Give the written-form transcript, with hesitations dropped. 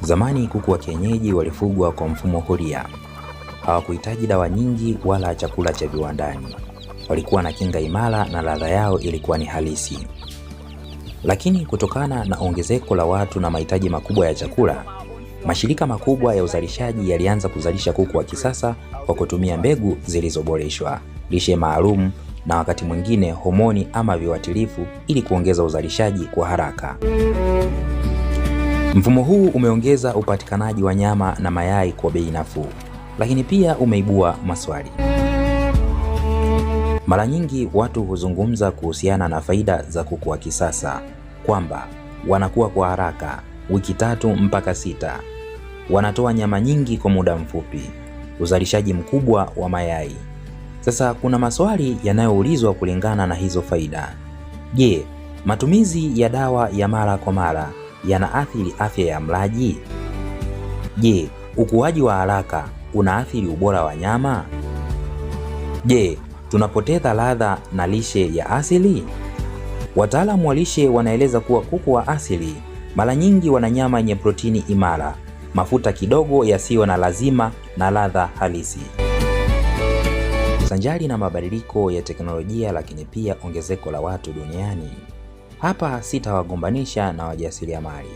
Zamani kuku wa kienyeji walifugwa kwa mfumo huria. Hawakuhitaji dawa nyingi wala chakula cha viwandani. Walikuwa na kinga imara na ladha yao ilikuwa ni halisi. Lakini kutokana na ongezeko la watu na mahitaji makubwa ya chakula, mashirika makubwa ya uzalishaji yalianza kuzalisha kuku wa kisasa kwa kutumia mbegu zilizoboreshwa, lishe maalum na wakati mwingine homoni ama viuatilifu ili kuongeza uzalishaji kwa haraka. Mfumo huu umeongeza upatikanaji wa nyama na mayai kwa bei nafuu, lakini pia umeibua maswali. Mara nyingi watu huzungumza kuhusiana na faida za kuku wa kisasa, kwamba wanakuwa kwa haraka, wiki 3 mpaka 6. Wanatoa nyama nyingi kwa muda mfupi, uzalishaji mkubwa wa mayai. Sasa kuna maswali yanayoulizwa kulingana na hizo faida. Je, matumizi ya dawa ya mara kwa mara yanaathiri afya ya mlaji? Je, ukuaji wa haraka unaathiri ubora wa nyama? Je, tunapoteza ladha na lishe ya asili? Wataalamu wa lishe wanaeleza kuwa kuku wa asili mara nyingi wana nyama yenye protini imara, mafuta kidogo yasiyo na lazima na ladha halisi. Sanjari na mabadiliko ya teknolojia, lakini pia ongezeko la watu duniani, hapa sitawagombanisha na wajasiriamali.